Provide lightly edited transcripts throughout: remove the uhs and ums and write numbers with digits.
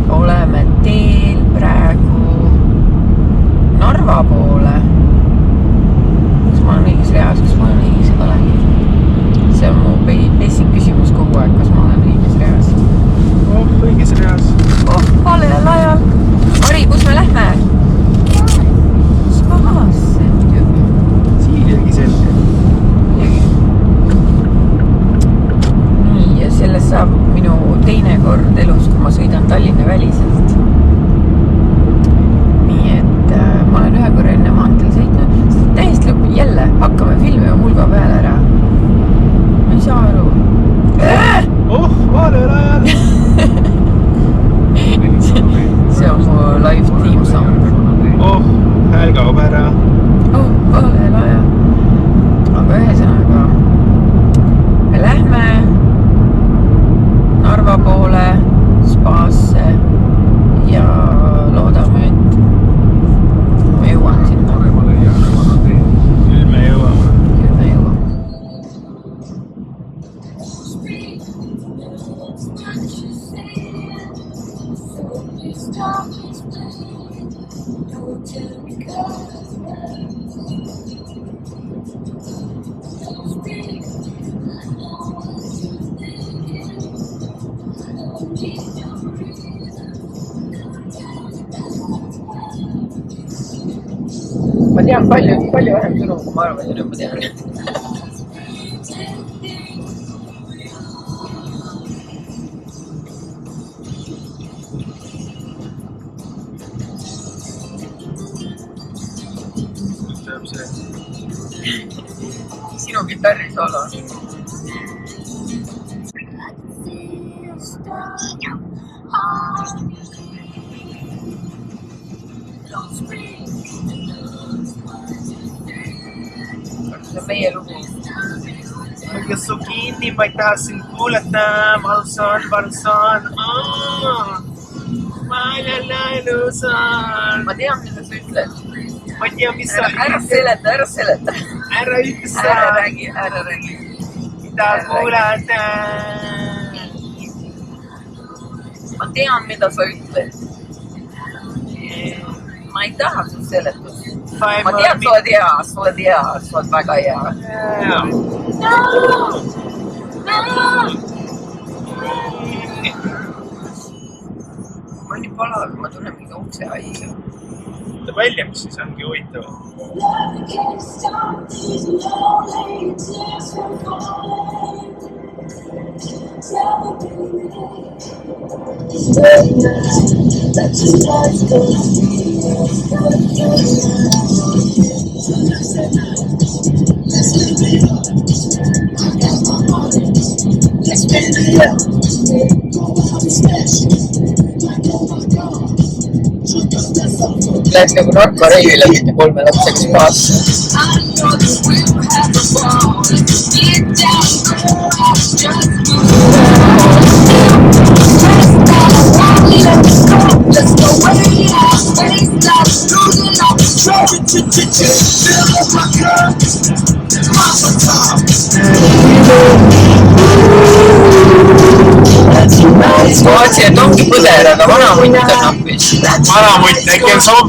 oleme teel praegu Narva poole. Kas ma olen õiges reas, kas ma olen õiges valegi? See on mu basic küsimus kogu aeg, kas ma olen õiges reas. Õiges reas. Valel ajal. Mari, kus me lähme? Spaasse muidugi. Siilegi selge. Nii, ja sellest saab minu teine kord elus, kui ma sõidan Tallinna väliselt. Nii, et ma olen ühe korra enne maanteel sõitnud. Täiesti lõpp, jälle hakkame filmima mulga peale ära. Ma ei saa aru. Valel ajal. See on mu live team song. Hääl kaob ära. Valel ajal. Aga ühesõnaga me lähme Narva poole spaasse ja loodame, et ma jõuan sinna. Küll me jõuame. Ma tean palju vähem sõnu, kui ma arvasin, et ma tean. Sinu kitarrisoolo. See on meie lugu. Kes su kinni, ma ei taha sind kuulata. Valsan. Ma tean, mida sa ütled. Ma ei tea, mis sa Ära seleta. Ära ütle sa. Ära räägi. Ei taha kuulata. Ma tean, mida sa ütled. Ma ei taha su seletust. Ma tean, sa oled hea, sa oled väga hea. Ma olen nii palav, ma tunnen mingi ukse haige. Ta väljaks siis ongi huvitav. Lähed nagu Narva reivile mitte 3 lapsega spaasse. Ma vaatsin, et ongi põder, aga vanamutt on nappis. Vanamutt äkki on soov.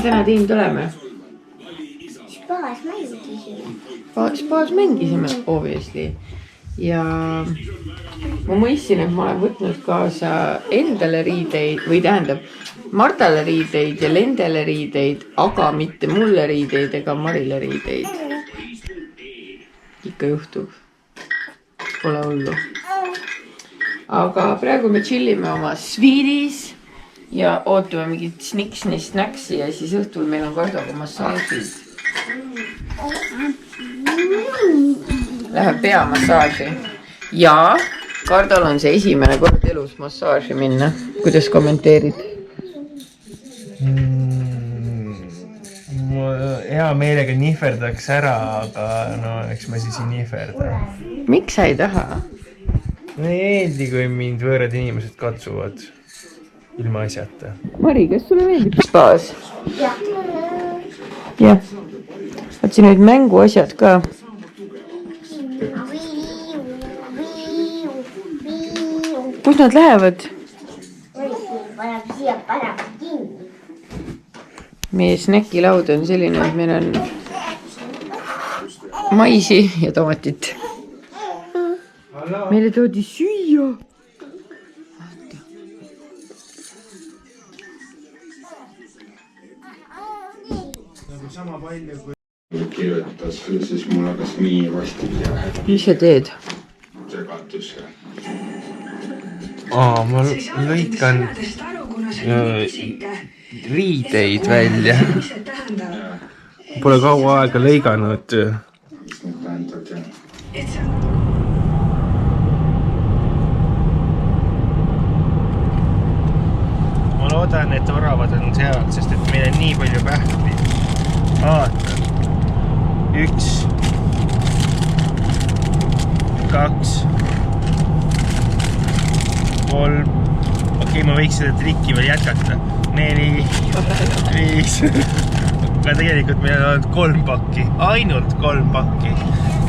täna teinud oleme? Spaas mängisime, obviously. Ja ma mõistsin, et ma olen võtnud kaasa endale riideid või tähendab Martale riideid ja Lendele riideid, aga mitte mulle riideid ega Marile riideid. Ikka juhtub. Pole hullu. Aga praegu me chillime oma sviidis ja ootame mingit sniksni-snaksi ja siis õhtul meil on Kardoga massaažid. Läheb peamassaaži. Ja Kardol on see esimene kord elus massaaži minna. Kuidas kommenteerid? Ma hea meelega nihverdaks ära, aga no eks ma siis ei nihverda. Miks sa ei taha? Ma ei eeldi, kui mind võõrad inimesed katsuvad ilma asjata. Mari, kas sulle meeldib spaas? Jah. Otsi nüüd mänguasjad ka. Kus nad lähevad? Meie snäkilaud on selline, et meil on maisi ja tomatit. Meile toodi süüa. Sama palju kui... Kirjutas, siis mul hakkas nii vastik ja... Mis sa teed? Segatus. Ma lõikan riideid välja. Pole kaua aega lõiganud. Mis need tähendavad, jah? Ma loodan, et oravad on seal, sest et meil on nii palju pähkli. Vaata. 1, 2, 3. Okei, ma võiks seda trikki veel jätkata. 4, 5. Aga tegelikult meil on 3 pakki. Ainult 3 pakki.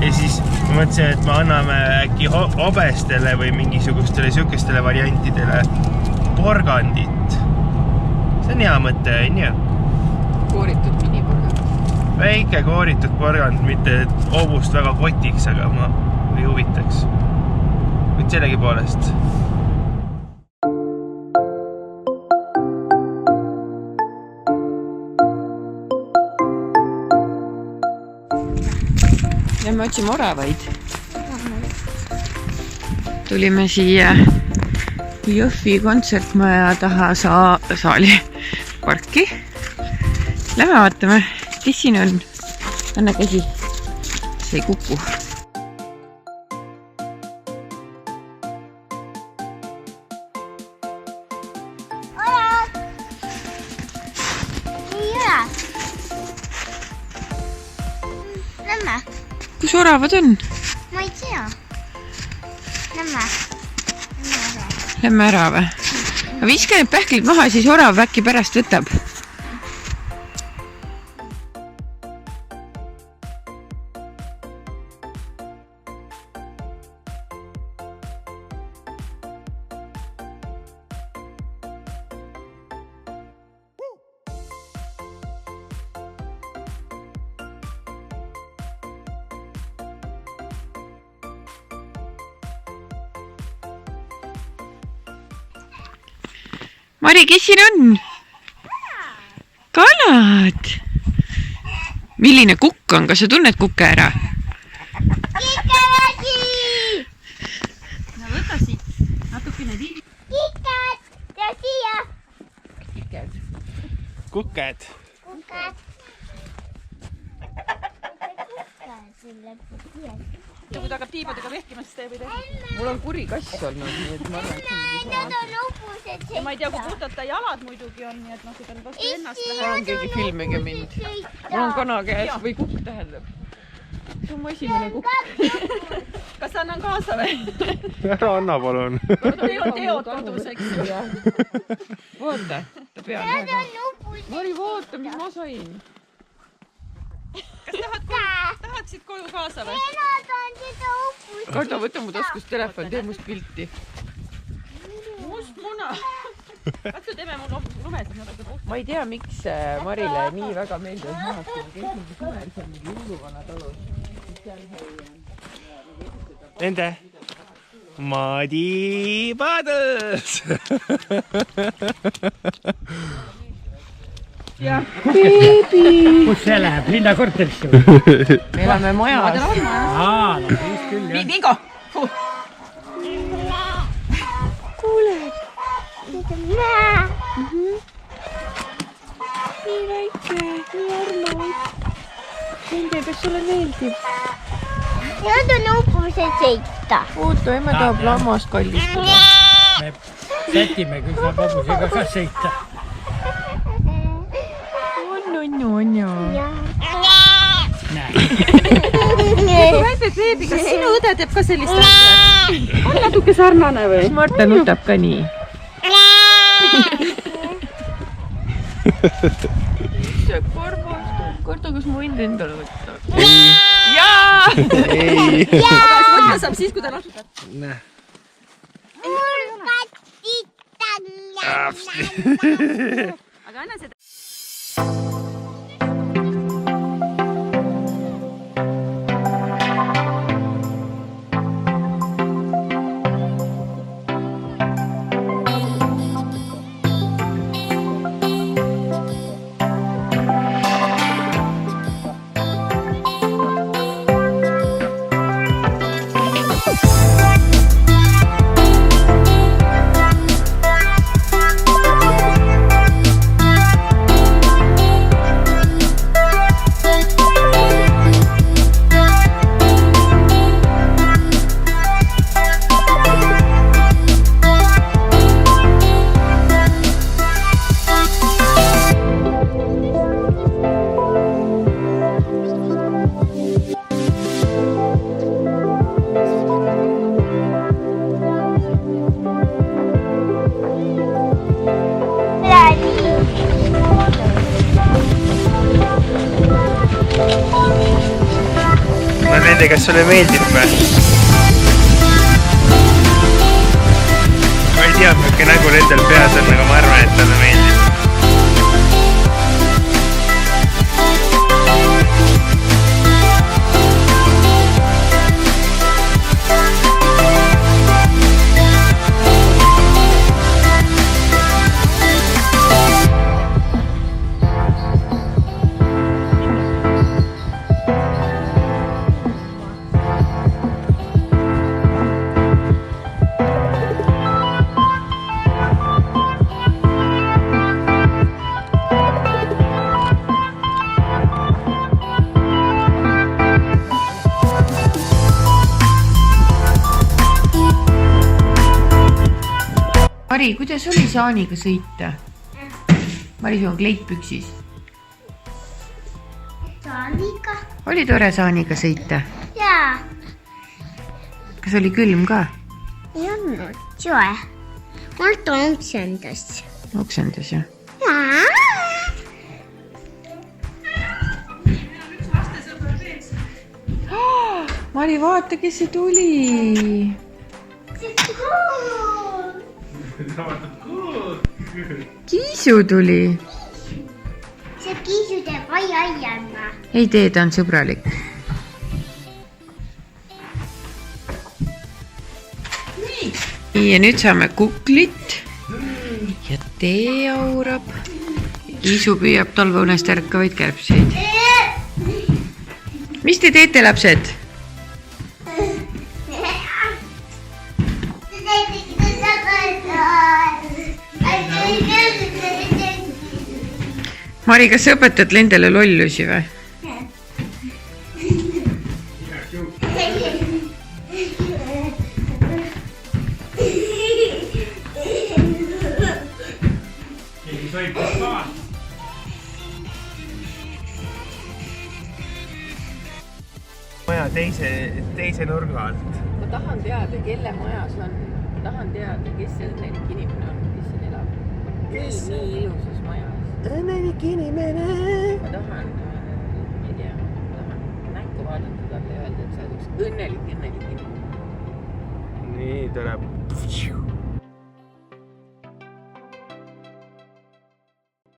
Ja siis ma mõtlesin, et me anname äkki hobestele või mingisugustele sükestele variantidele porgandit. See on hea mõte, on ju? Kooritud miniporgand. Väike kooritud porgand, mitte hobust väga kotiks, aga ma ei huvitaks. Kuid sellegi poolest. Ja me otsime oravaid. Tulime siia Jõhvi kontsertmaja taha saali parki. Lähme vaatame, kes siin on. Anna käsi. See ei kuku. Lämme. Kus oravad on? Ma ei tea. Lämme. Lämme ära või? Viska need pähklid maha, siis orav äkki pärast võtab. Mari, kes siin on? Kalad! Milline kukk on? Kas sa tunned kukke ära? Kikerasi! No võta siit. Natukene tiivi. Kikad! Ja siia! Kiked. Kuked. Kukad. Kui ta hakkab tiibadega vehkima, siis teeb ei teha. Mul on kuri kass olnud, nii et ma arvan, et Nad on upused Ja ma ei tea, kui puhtalt ta jalad muidugi on, nii et noh, kui ta nüüd vastu ennast läheb. on keegi filmige mind. Mul on kana käes või kukk tähendab. See on mu esimene kukk. Kas annan kaasa või? Ära anna, palun. Teil on teod kodus, eks ju. Vaata, ta peab Nad väga. on upused. Mari, vaata, mis ma sain. Kas tahad siit koju kaasa või? Nad on seda upused. Kardo, võta mu taskust telefon, tee must pilti. Must muna. katsu teeme mul lumesid natuke puhtalt. ma ei tea, miks Marile nii väga meeldib maastada. Kes mingi suvel seal mingi jõuluvana talus. Nende Madi Padõs. Kus see läheb? Linna korterisse? Me elame majas. Aa, no siis küll jah. Vingo! Kuule, Nii nii väike, nii armas. Nende, kas sulle meeldib? Nad on upumised sõita. Oota, emme tahab lammast kallistada. Me sätime, kui saab hobusega ka sõita. On. Väike Beebi, kas sinu õde teeb ka sellist asja? On natuke sarnane või? Kas Marta nutab ka nii? See korda, kas ma võin endale võtta? Jaa! Aga võtta saab siis, kui ta nasutab. Aga anna seda. Kas sulle meeldib või? Ma ei tea, milline nägu nendel peas on, aga ma arvan, et talle meeldib. Mari, kuidas oli saaniga sõita? Mari, sul on kleit püksis. Saaniga? Oli tore saaniga sõita? Jaa. Kas oli külm ka? Ei olnud soe. Marta oksendas. Oksendas, jah? Jaa. Mari, vaata, kes see tuli. Kiisu tuli. See Kiisu teeb ai-ai-anna. Ei tee, ta on sõbralik. Nii, ja nüüd saame kuklit. Ja tee aurab. Kiisu püüab talveunest ärkavaid kärbseid. Mis te teete, lapsed? Mari, kas sa õpetad nendele lollusi või? Maja teise nurga alt. Ma tahan teada, kelle maja see on. Ma tahan teada, kes see õnnelik inimene on, kes siin elab. Kes? Nii ilusas majas. Õnnelik inimene. Ma tahan, ma ei tea, ma tahan näkku vaadata talle ja öelda, et sa oled üks õnnelik inimene. Nii tuleb.